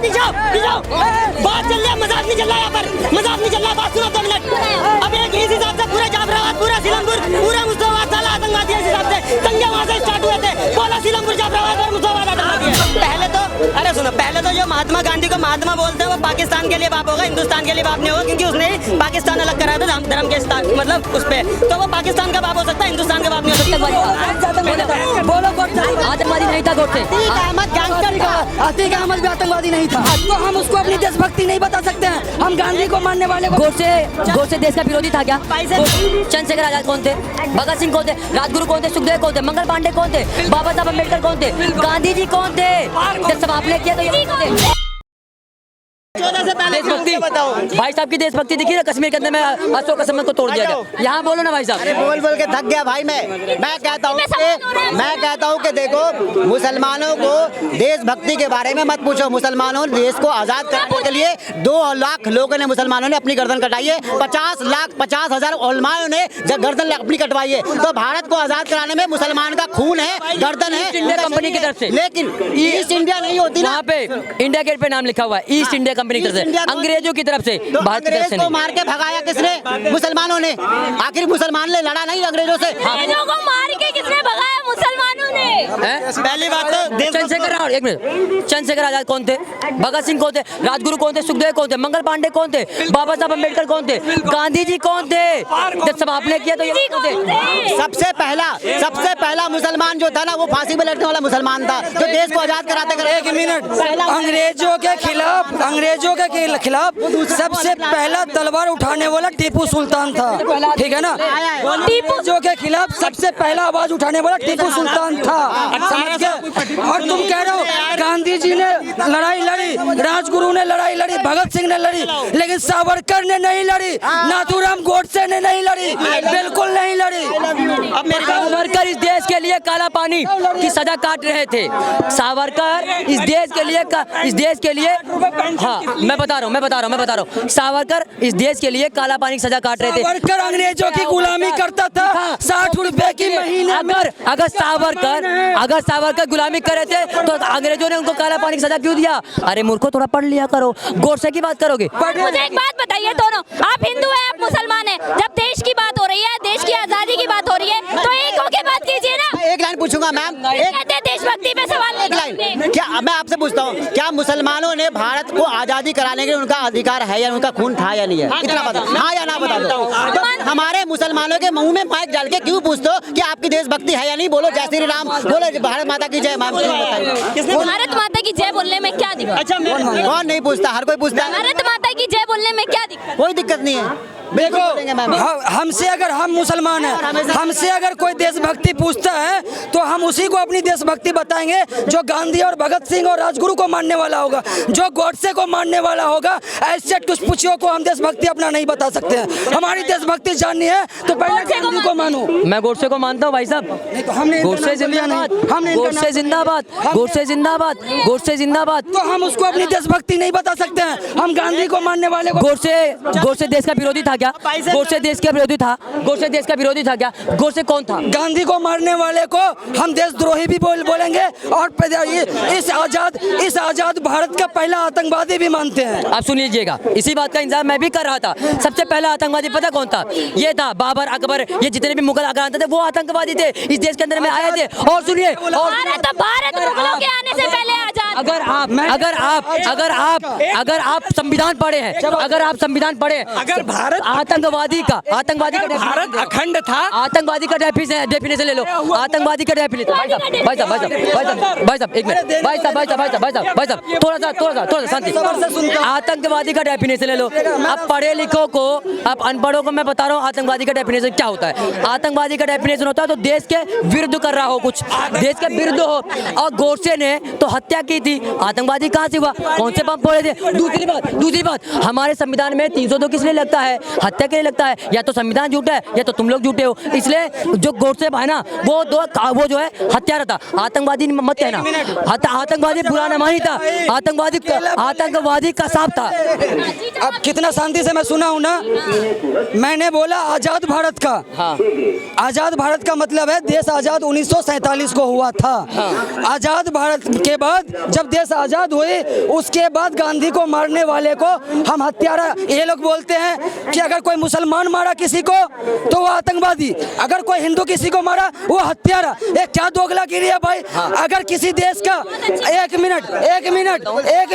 बात चल रहा है, मजाक नहीं चल रहा है यहाँ पर, मजाक नहीं चल रहा, बात सुनो 2 मिनट। अब एक इस हिसाब से पूरे जाफराबाद, पूरा सीलमपुर, पूरा मुस्तफाबाद साला आतंकवादी इस हिसाब से दंगे वहाँ से स्टार्ट हुए थे। बोला सीलमपुर, जाफराबाद और मुस्तफाबाद आतंकवादी है। पहले तो अरे सुनो, पहले तो जो महात्मा गांधी को महात्मा बोलते हैं वो पाकिस्तान के लिए बाप होगा, हिंदुस्तान के लिए बाप नहीं होगा, क्योंकि उसने पाकिस्तान अलग कराया था धर्म के मतलब उस पे, तो वो पाकिस्तान का बाप हो सकता है, हिंदुस्तान का बाप नहीं हो सकता। बोलो आतंकवादी नहीं था गोडसे। अतीक अहमद भी आतंकवादी नहीं था, तो हम उसको अपनी देशभक्ति नहीं बता सकते हैं। हम गांधी को मानने वाले गोडसे देश का विरोधी था क्या? चंद्रशेखर आजाद कौन थे? भगत सिंह कौन थे? राजगुरु कौन थे? सुखदेव कौन थे? मंगल पांडे कौन थे? बाबा साहब अम्बेडकर कौन थे? गांधी जी कौन थे? जब सब आपने किया तो ये कौन थे? 14 से पहले देशभक्ति बताओ भाई साहब की देशभक्ति देखिए ना, कश्मीर के अंदर में अशोक असम को तोड़ दिया गया। यहाँ बोलो ना भाई साहब। अरे बोल बोल के थक गया भाई। मैं कहता हूँ कि देखो, मुसलमानों को देशभक्ति के बारे में मत पूछो। मुसलमानों ने देश को आजाद कराने के लिए 2 लाख लोगों ने, मुसलमानों ने अपनी गर्दन कटाई है। 50,000 उलमाओं ने जब गर्दन अपनी कटवाई है। तो भारत को आजाद कराने में मुसलमान का खून है, गर्दन है, इंडिया कंपनी की तरफ से। लेकिन ईस्ट इंडिया नहीं होती ना, वहाँ पे इंडिया गेट पे नाम लिखा हुआ है ईस्ट इंडिया कंपनी की तरफ से, अंग्रेजों की तरफ से, तो भारत की तरफ से अंग्रेज को मार के भगाया किसने? मुसलमानों ने। आखिर मुसलमान ने लड़ा नहीं अंग्रेजों से। अंग्रेजों को मार के किसने भगाया? मुसलमानों ने। पहली बात तो चंद्रशेखर, एक मिनट, चंद्रशेखर आजाद कौन थे? भगत सिंह कौन थे? राजगुरु कौन थे? सुखदेव कौन थे? मंगल पांडे कौन थे? बाबा साहब अम्बेडकर कौन थे? गांधी जी कौन थे? जब सब आपने किया तो ये कौन थे? सबसे पहला मुसलमान जो था ना, वो फांसी पे लटकने वाला मुसलमान था, जो देश को आजाद कराते कराते। 1 मिनट, अंग्रेजों के खिलाफ सबसे पहला तलवार उठाने वाला टीपू सुल्तान था, ठीक है ना? अंग्रेजों के खिलाफ सबसे पहला आवाज उठाने वाला टीपू सुल्तान था। और तुम कह रहे हो गांधी जी ने लड़ाई लड़ी, राजगुरु ने लड़ाई लड़ी, भगत सिंह ने लड़ी, लेकिन सावरकर ने नहीं लड़ी, नाथूराम गोडसे ने नहीं लड़ी, बिल्कुल नहीं लड़ी। सावरकर इस देश के लिए काला पानी की सजा काट रहे थे। सावरकर इस देश के लिए हाँ मैं बता रहा हूँ सावरकर इस देश के लिए काला पानी की सजा काट रहे थे। सावरकर अंग्रेजों की गुलामी करता था 60 रुपए की महीने। अगर सावरकर गुलामी कर रहे थे तो अंग्रेजों ने उनको काला पानी की सजा क्यों दिया? अरे मूर्खों, थोड़ा पढ़ लिया करो। गोडसे की बात करोगे? मुझे एक बात बताइए, दोनों आप हिंदू हैं, आप मुसलमान हैं, जब देश की बात हो रही है, देश की आजादी की बात हो रही है, तो एक होके बात कीजिए ना। एक लाइन पूछूंगा मैम, कहते हैं देशभक्ति पे सवाल एक लाइन। क्या मैं आपसे पूछता हूँ, क्या मुसलमानों ने भारत को आजादी कराने के लिए उनका अधिकार है या उनका खून था या नहीं है? इतना बता, हाँ या ना बता दो। तो हमारे मुसलमानों के मुंह में माइक डाल के क्यों पूछते हो कि आपकी देशभक्ति है या नहीं? बोलो जय श्री राम, बोलो भारत माता की जय। मैम भारत माता की जय बोलने में क्या दिक्कत? अच्छा, कौन नहीं पूछता? हर कोई पूछता है। भारत माता की जय बोलने में क्या दिक्कत? कोई दिक्कत नहीं है। देखो, हमसे अगर हम मुसलमान हैं, हमसे अगर कोई देशभक्ति पूछता है तो हम उसी को अपनी देशभक्ति बताएंगे जो गांधी और भगत सिंह और राजगुरु को मानने वाला होगा, जो गोडसे को मानने वाला होगा। ऐसे टुसपुचियों को हम देशभक्ति अपना नहीं बता सकते हैं। हमारी देशभक्ति जाननी है तो पहले गांधी को मानो। मैं गोडसे को मानता हूँ भाई साहब। गोडसे जिंदाबाद, गोडसे जिंदाबाद, गोडसे जिंदाबाद, गोडसे जिंदाबाद। तो हम उसको अपनी देशभक्ति नहीं बता सकते हैं। हम गांधी को मानने वाले को। गोडसे देश का विरोधी था क्या? गोडसे देश का विरोधी था? गोडसे देश का विरोधी था क्या? गोडसे कौन था? गांधी को मारने वाले को हम देशद्रोही भी बोलेंगे और इस आजाद भारत का पहला आतंकवादी भी मानते हैं। आप सुन लीजिएगा, इसी बात का इंतजार मैं भी कर रहा था। सबसे पहला आतंकवादी पता कौन था? ये था बाबर, अकबर, ये जितने भी मुगल आक्रांत थे वो आतंकवादी थे, इस देश के अंदर में आए थे। और सुनिए, भारत मुगलों के आने से पहले आजाद। अगर आप संविधान पढ़े हैं, अगर आप संविधान पढ़े, अगर भारत आतंकवादी का भारत अखंड था, आतंकवादी का डेफिनेशन ले लो। आतंकवादी का डेफिनेशन भाई साहब एक मिनट, भाई साहब थोड़ा सा शांति। आतंकवादी का डेफिनेशन ले लो। अब पढ़े लिखों को, अब अनपढ़ों को मैं बता रहा हूँ आतंकवादी का डेफिनेशन क्या होता है। आतंकवादी का डेफिनेशन होता है तो देश के विरुद्ध कर रहा हो, कुछ देश के विरुद्ध हो। और गोडसे ने तो हत्या की थी, आतंकवादी कहाँ से हुआ? कौन से बम फोड़े थे? दूसरी बात, हमारे संविधान में 302 किस लिए लगता है? हत्या के लिए लगता है, या तो संविधान झूठा है या तो तुम लोग झूठे हो। इसलिए जो गोडसे है ना वो जो है हत्यारा था, आतंकवादी मत कहना। आतंकवादी बुरा नाम ही था, आतंकवादी कसाब था। अब कितना शांति से मैं सुना हूं ना, मैंने बोला आजाद भारत का। हाँ। आजाद भारत का मतलब है देश आजाद 1947 को हुआ था। आजाद भारत के बाद जब देश आजाद हुए उसके बाद गांधी को मारने वाले को हम हत्यारा, ये लोग बोलते हैं कि अगर कोई मुसलमान मारा किसी को तो वो आतंकवादी, अगर कोई हिंदू किसी को मारा वो हत्यारा। ये क्या दोगलागिरी है भाई। अगर किसी देश का एक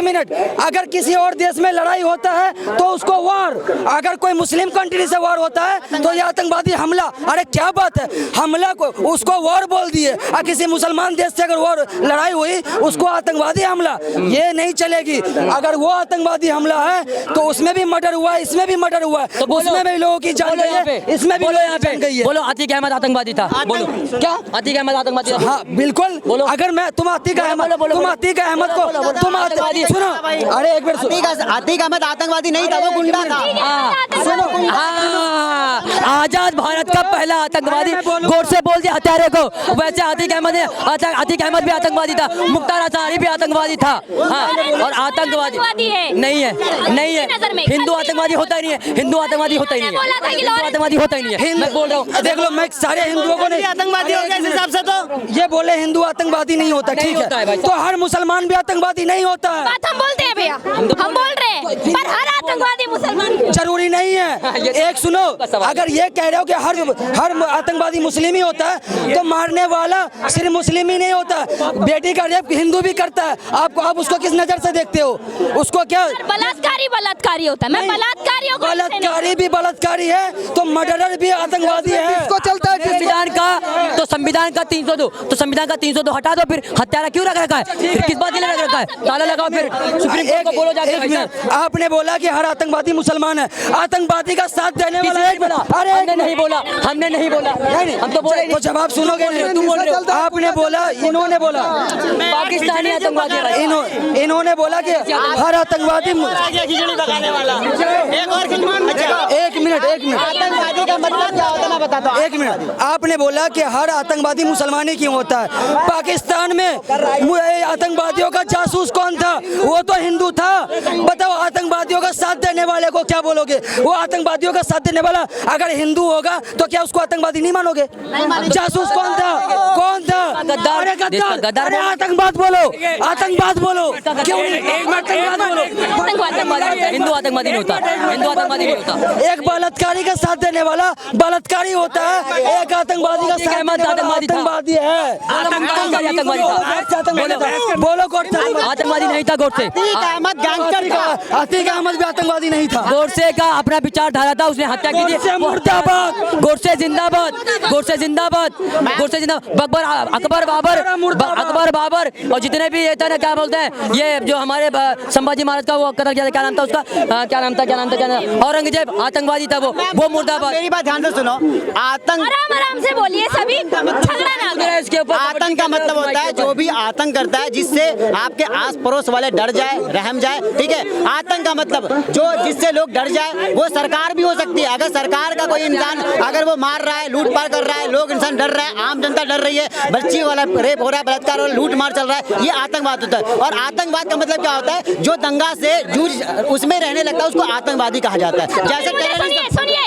मिनट अगर किसी और देश में लड़ाई होता है तो उसको वार, अगर कोई मुस्लिम कंट्री से वार होता है तो ये आतंकवादी हमला। अरे क्या बात है, हमला को उसको वार बोल दिए, और किसी मुसलमान देश से अगर वार लड़ाई हुई उसको आतंकवादी हमला, ये नहीं चलेगी। अगर वो आतंकवादी हमला है तो उसमें भी मर्डर हुआ है, इसमें भी मर्डर हुआ है, तो उसमें भी लोगों की जान गई है, इसमें भी लोगों की जान गई है। बोलो अतीक अहमद आतंकवादी था, बोलो क्या अतीक अहमद आतंकवादी था? हाँ बिल्कुल। बोलो। अगर मैं तुम अतीक अहमद को सुनो, अरे एक मिनट अतीक अहमद आतंकवादी नहीं था, वो गुंडा था। आजाद भारत का पहला आतंकवादी गोडसे बोल दिया हत्यारे को, वैसे अतीक अहमद भी आतंकवादी था, मुख्तार अंसारी भी आतंकवादी था। हाँ, और आतंकवादी नहीं है हिंदू आतंकवादी होता ही नहीं है, हिंदू आतंकवादी होता ही नहीं है, हिंदू आतंकवादी होता ही नहीं है। मैं बोल रहा हूँ, देख लो, मैं सारे हिंदुओं को नहीं आतंकवादी हो गया इस हिसाब से, तो ये बोले हिंदू आतंकवादी नहीं होता, ठीक है, तो हर मुसलमान भी आतंकवादी नहीं होता है। बात हम बोलते हैं भैया, हम बोल रहे हैं, पर हर आतंकवादी मुसलमान जरूरी नहीं है। एक सुनो, अगर ये कह रहे हो कि हर आतंकवादी मुस्लिम ही होता है तो मारने वाला सिर्फ मुस्लिम ही नहीं होता, बेटी का रेप हिंदू भी करता है। आप उसको किस नजर से देखते हो? उसको क्या बलात्कारी होता है? मैं बलात्कारियों को बलात्कारी भी बलात्कारी है तो मर्डरर भी आतंकवादी है। इसको चलता है संविधान का 302 हटा दो, फिर हत्यारा क्यों रखा है? फिर किस बात के लिए रखा है? ताला लगाओ, फिर सुप्रीम कोर्ट को बोलो जाके। आपने बोला कि हर आतंकवादी मुसलमान है, आतंकवादी का साथ देने वाला एक बोला। अरे हमने नहीं बोला हम तो बोले तो जवाब सुनोगे नहीं, तुम बोल रहे हो। आपने बोला, इन्होंने बोला पाकिस्तानी आतंकवादी, इन्होंने बोला कि हर आतंकवादी। एक मिनट आतंकवादी का मतलब क्या होता है मैं बताता हूँ। एक मिनट, आपने बोला कि हर आतंकवादी मुसलमान ही क्यों होता है? पाकिस्तान में आतंकवादियों का जासूस कौन था? वो तो हिंदू था। बताओ, आतंकवादियों का साथ देने वाले को क्या बोलोगे? वो आतंकवादियों का साथ देने वाला अगर हिंदू होगा तो क्या उसको आतंकवादी नहीं मानोगे? जासूस कौन था? गद्दार, गद्दार। आतंकवाद बोलो, आतंकवाद बोलो, क्यों हिंदू आतंकवादी नहीं होता, हिंदू आतंकवादी नहीं होता। एक बलात्कारी का साथ देने वाला बलात्कारी होता है, एक आतंकवादी का साथ आतंकवादी है। बोलो गोडसे आतंकवादी नहीं था, गोडसे अतीक अहमद भी आतंकवादी नहीं था। गोडसे का अपना विचारधारा था, उसने हत्या की थी। मुर्दाबाद, गोडसे जिंदाबाद, गोडसे जिंदाबाद, गोडसे जिंदाबाद। अकबर बाबर और जितने भी ये था ना, क्या बोलते हैं, ये जो हमारे संभाजी महाराज का वो कतल किया था, क्या नाम था उसका, क्या नाम था, औरंगजेब आतंकवादी था, वो मुर्दाबाद। मेरी बात ध्यान से सुनो, आराम से बोलिए, सभी झगड़ा ना करें। इसके ऊपर आतंक का मतलब होता है जो भी आतंक करता है जिससे आपके आस पड़ोस वाले डर जाए, रहम जाए, ठीक है। आतंक का मतलब जो जिससे लोग डर जाए, वो सरकार भी हो सकती है। अगर सरकार का कोई इंसान अगर वो मार रहा है, लूटपाट कर रहा है, लोग इंसान डर रहा है, आम जनता डर रही है, बच्ची वाला रेप हो रहा है, बलात्कार और लूट मार चल रहा है, ये आतंकवाद होता है। और आतंकवाद का मतलब क्या होता है? जो दंगा से जूझ उसमें रहने लगता है उसको आतंकवादी कहा जाता है। जैसे सुनिए,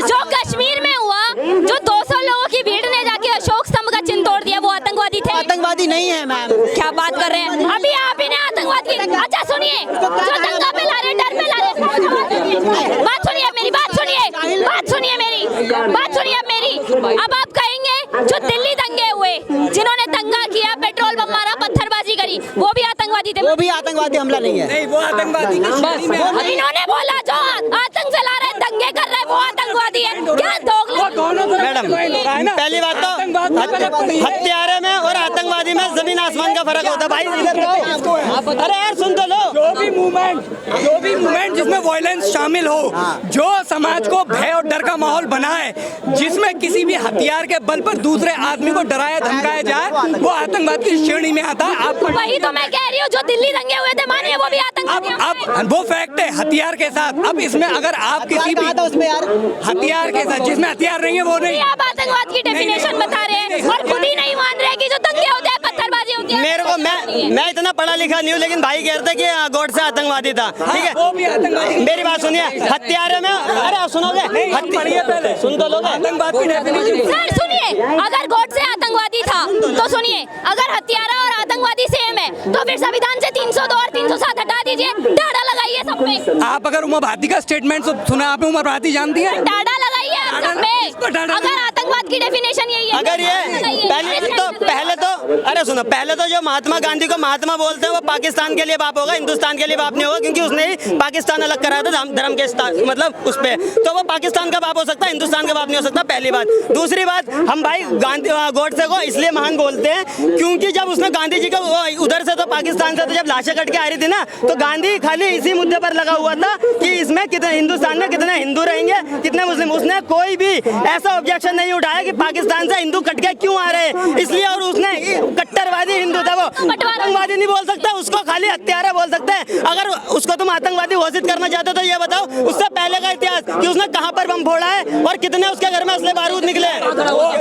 जो कश्मीर में हुआ, जो 200 लोगों की भीड़ ने जाके अशोक स्तंभ का चिन्ह तोड़ दिया, वो आतंकवादी थे? आतंकवादी नहीं है मैम। क्या बात कर रहे हैं? अभी आप इन्हें आतंकवाद की। अच्छा सुनिए, जो दंगा फैला रहे, डर फैला रहे, बात सुनिए मेरी, बात सुनिए मेरी। अब आप कहेंगे जो दिल्ली दंगे हुए, जिन्होंने दंगा किया, पेट्रोल बम मारा, पत्थरबाजी करी, वो भी आतंकवादी थे? वो भी आतंकवादी हमला नहीं है। वो आतंकवादी इन्होंने बोला जो आतंक फैला रहे, दंगे कर रहे, वो आतंकवादी है क्या? मैडम, पहली बात तो हत्यारे में और आतंकवादी में जमीन आसमान का फर्क होता है भाई। अरे यार सुन तो लो, मूवमेंट जिसमें वायलेंस शामिल हो, जो समाज को भय और डर का माहौल बनाए, जिसमें किसी भी हथियार के बल पर दूसरे आदमी को डराया धमकाया जाए, वो आतंकवाद की श्रेणी में आता है। आप वही तो मैं कह रही हूँ, जो दिल्ली दंगे हुए थे मानिए वो भी आतंकवादी अब वो फैक्ट है हथियार के साथ। अब इसमें अगर आप किसी भी हथियार के साथ, जिसमें हथियार नहीं है वो नहीं। आप आतंकवाद की डेफिनेशन बता रहे हैं और खुद ही नहीं मान रहे कि जो दंगे होते हैं पत्थरबाजी होती है। मेरे को मैं इतना पढ़ा लिखा नहीं हूँ, लेकिन भाई कह रहे थे कि गॉडसे आतंकवादी था। ठीक है, वो भी आतंकवादी। मेरी बात सुनिए, हत्यारे में, अरे आप सुनोगे, पहले सुन तो लोगे। आतंकवाद की डेफिनेशन। सर सुनिए, अगर गॉडसे आतंकवादी था तो सुनिए, अगर हत्यारा और आतंकवादी सेम है तो फिर संविधान से 302 और 307 हटा दीजिए, डाड़ा लगाइए सब पे। आप अगर उमा भारती का स्टेटमेंट सुना, आपने उमा भारती जानती है? डाड़ा लगाइए आप सब पे। अगर आतंकवाद की डेफिनेशन यही है, अगर ये पहले तो पहले तो जो महात्मा गांधी को महात्मा बोलते हैं वो पाकिस्तान के लिए बाप होगा, हिंदुस्तान के लिए बाप नहीं होगा, क्योंकि उसने ही पाकिस्तान अलग कराया था धर्म के मतलब उस पे, तो वो पाकिस्तान का बाप हो सकता है, हिंदुस्तान का बाप नहीं हो सकता। पहली बात। दूसरी बात, हम भाई गांधी गॉडसे को इसलिए महान बोलते हैं क्योंकि जब उसने गांधी जी को उधर से तो पाकिस्तान से तो जब लाशें कट के आ रही थी ना, तो गांधी खाली इसी मुद्दे पर लगा हुआ था कि इसमें कितने हिंदुस्तान में कितने हिंदू रहेंगे, कितने मुस्लिम। उसने कोई भी ऐसा ऑब्जेक्शन नहीं उठाया कि पाकिस्तान से हिंदू कट के क्यों आ रहे हैं, इसलिए। और उसने कट्टरवादी हिंदू था, वो आतंकवादी नहीं बोल सकता, उसको खाली हत्यारा बोल सकते हैं। अगर उसको तुम आतंकवादी घोषित करना चाहते हो तो ये बताओ उससे पहले का इतिहास कि उसने कहां पर बम फोड़ा है और कितने उसके घर में असले बारूद निकले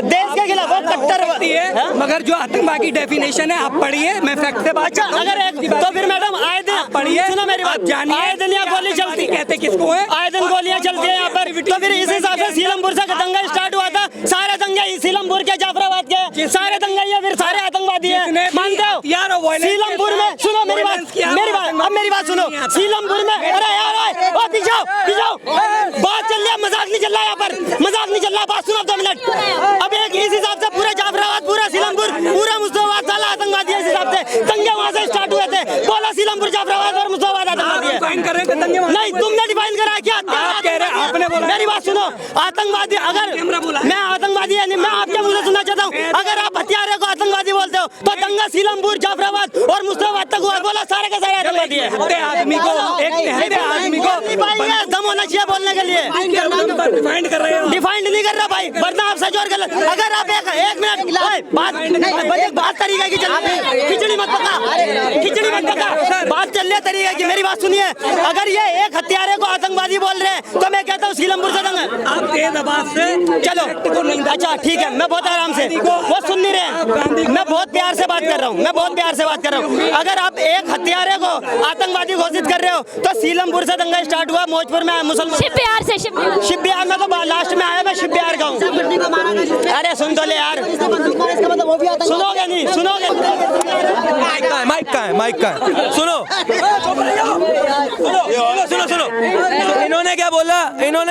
देश के खिलाफ। वो कट्टरवादी है। मगर जो आतंकवाद की डेफिनेशन है आप पढ़िए, मैं फैक्ट से बात अगर तो फिर मैडम आए दिन पढ़िए, सुनो मेरी बात, जानिए आए दिन यहाँ गोली चलती कहते किसको है, आए दिन गोलियां चलती है यहाँ पर। तो फिर इस हिसाब से सीलमपुर से दंगा स्टार्ट हुआ था, सारे दंगे सीलमपुर के, जाफराबाद के सारे दंगे ये फिर सारे आतंकवादी है, मानते हो? सीलमपुर में सुनो मेरी बात, अब मेरी बात सुनो। सीलमपुर में, अरे यार पीछाओ बात चल रही है, मजाक नहीं चल रहा यहाँ पर, मजाक नहीं चल रहा, बात सुनो 2 मिनट। अब एक इस हिसाब से पूरा जाफराबाद, पूरा सीलमपुर, पूरा मुस्तफाबाद साला आतंकवादी है। इस हिसाब से दंगे वहाँ से स्टार्ट हुए थे, बोला सीलमपुर जाफराबाद और मुस्तफाबाद आतंकवादी है। नहीं, तुमने डिफाइन करा क्या? आपने बोला। मेरी बात सुनो, आतंकवादी, अगर मैं आतंकवादी है नहीं, मैं आपके मुंह से सुनना चाहता हूँ, अगर आप हत्यारे को आतंकवादी बोलते हो तो दंगा सीलमपुर, जाफराबाद और मुस्तफाबाद तक हुआ, बोला सारे के सारे आतंकवादी है। आदमी को दम होना चाहिए बोलने के लिए। डिफाइंड नहीं कर रहा भाई, वरना आप सच और गलत। अगर आप एक मिनट बात तरीके की चल रही है, खिचड़ी मत पका, बात चल रही है तरीके की। मेरी बात सुनिए, अगर ये एक हत्यारे को आतंकवादी बोल रहे हैं तो मैं कहता हूँ सीलमपुर से दंगा। आप तेज आवाज से चलो अच्छा ठीक है, मैं बहुत आराम से, वो सुन नहीं रहे, मैं बहुत प्यार से बात कर रहा हूँ, अगर आप एक हत्यारे को आतंकवादी घोषित कर रहे हो तो सीलमपुर से दंगा स्टार्ट हुआ, मौजपुर में मुसलमान, शिव बिहार में तो लास्ट में आया, मैं शिव बिहार का हूँ। अरे सुन तो ले यार, सुनोगे नहीं, सुनोगे? माइक का है। सुनो इन्होंने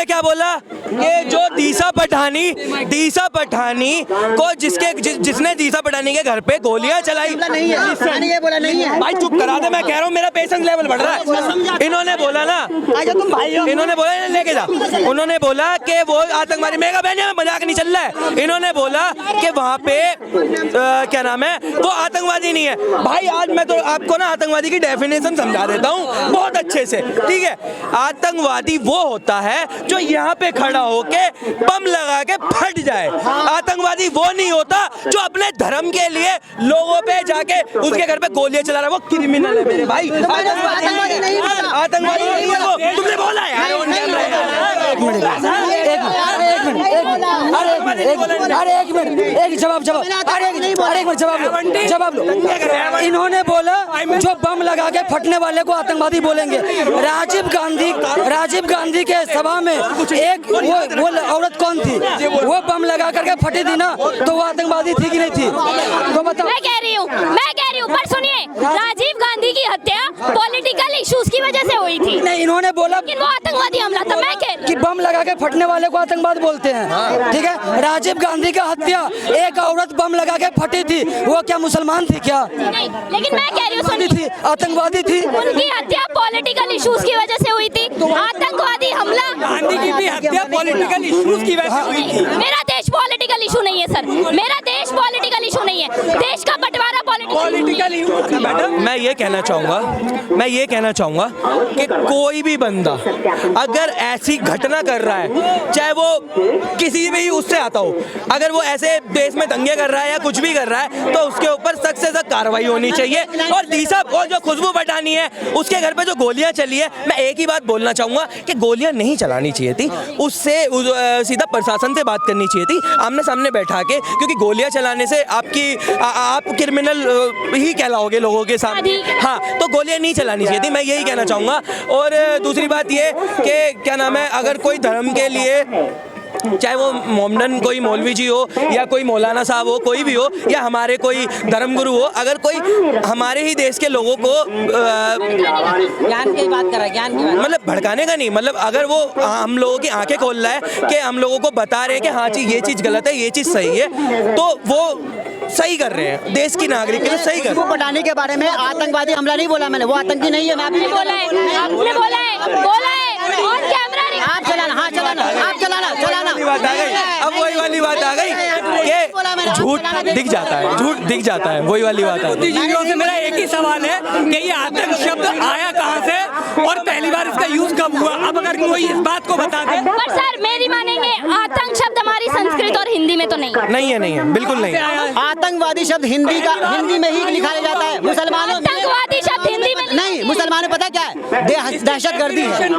क्या बोला कि जो दीसा पठानी को जिसने दीसा पठानी के घर पे गोलियां चलाई, ये बोला नहीं है भाई चुप करा दे, मैं कह रहा हूँ मेरा पेशेंस लेवल बढ़ रहा है। इन्होंने बोला ना, तुम भाई हो, इन्होंने बोला लेके जा, उन्होंने बोला कि वो आतंकवादी, मेगा बहन में मजाक नहीं चल रहा है। इन्होंने बोला कि वहाँ पे क्या नाम है, वो आतंकवादी नहीं है। भाई आज मैं तो आपको ना आतंकवादी की डेफिनेशन समझा देता हूँ बहुत अच्छे से, ठीक है। आतंकवादी वो होता है जो यहाँ पे खड़ा होके बम लगा के फट जाए। आतंकवादी वो नहीं होता जो अपने धर्म के लिए लोगों पे जाके उसके घर पे गोलियां चला रहा है, वो क्रिमिनल है मेरे भाई। आतंकवादी नहीं है वो, तुमने बोला यार। जवाब लो। इन्होंने बोला जो बम लगा के फटने वाले को आतंकवादी बोलेंगे। राजीव गांधी के सभा में एक वो औरत कौन थी, वो बम लगा करके फटी थी ना, तो वो आतंकवादी थी कि नहीं थी? तो बताओ। मैं कह रही हूँ पर सुनिए, राजीव गांधी की हत्या पॉलिटिकल इश्यूज की वजह से हुई थी। नहीं, इन्होंने बोला वो आतंकवादी हमला था। मैं कह कि बम लगा के फटने वाले को आतंकवाद बोलते हैं, ठीक है। राजीव गांधी का हत्या एक औरत बम लगा के फटी थी, वो क्या मुसलमान थी क्या? नहीं, लेकिन मैं कह रही हूँ थी, आतंकवादी थी। उनकी हत्या पॉलिटिकल इश्यूज की वजह से हुई थी। आतंकवादी हमला, गांधी की भी हत्या पॉलिटिकल इश्यूज की वजह से हुई थी। मेरा देश पॉलिटिकल इशू नहीं है सर, मेरा देश पॉलिटिकल इशू नहीं है, देश का बंटवारा पॉलिटिकल। मैं ये कहना चाहूँगा कि कोई भी बंदा अगर ऐसी घटना कर रहा है, चाहे वो किसी भी उससे आता हो, अगर वो ऐसे देश में दंगे कर रहा है या कुछ भी कर रहा है, तो उसके ऊपर सख्त से सख्त कार्रवाई होनी चाहिए। और तीसरा, वो जो खुशबू पटानी है, उसके घर पे जो गोलियां चली है, मैं एक ही बात बोलना चाहूँगा कि गोलियां नहीं चलानी चाहिए थी, उससे सीधा प्रशासन से बात करनी चाहिए थी, आमने सामने बैठा के, क्योंकि गोलियां चलाने से आप क्रिमिनल ही कहलाओगे लोगों के सामने। हाँ, तो गोलियां नहीं चलानी चाहिए थी, मैं यही कहना चाहूँगा। और दूसरी बात ये कि क्या नाम है, अगर कोई धर्म के लिए, चाहे वो मोमडन कोई मौलवी जी हो या कोई मौलाना साहब हो, कोई भी हो, या हमारे कोई धर्मगुरु हो, अगर कोई हमारे ही देश के लोगों को ज्ञान की बात कर रहा है, ज्ञान की बात, मतलब भड़काने का नहीं, मतलब अगर वो हम लोगों की आंखें खोल रहा है कि हम लोगों को बता रहे हैं कि हाँ जी ये चीज़ गलत है, ये चीज़ सही है, तो वो सही कर रहे हैं, देश की नागरिक के लिए सही कर रहे हैं। पटाने के बारे में आतंकवादी हमला नहीं बोला मैंने, वो आतंकी नहीं है। मैं आपने बोला है, आपने बोला है ऑन कैमरा। आप चलाना, हाँ चलाना, आप चलाना। बात आ गई, अब वही वाली बात आ गई कि झूठ दिख जाता है, झूठ दिख जाता है, वही वाली बात है। बुद्धिजीवियों से मेरा एक ही सवाल है कि ये आतंक शब्द आया कहाँ से और पहली बार इसका यूज कब हुआ? अब अगर कोई इस बात को बता दे। पर सर मेरी मानेंगे, आतंक शब्द हमारी संस्कृत और हिंदी में तो नहीं है, बिल्कुल नहीं है। आतंकवादी शब्द हिंदी में ही निकाला जाता है। मुसलमानों आतंकवादी शब्द हिंदी में नहीं, मुसलमानों पता क्या है, दहशतगर्दी है।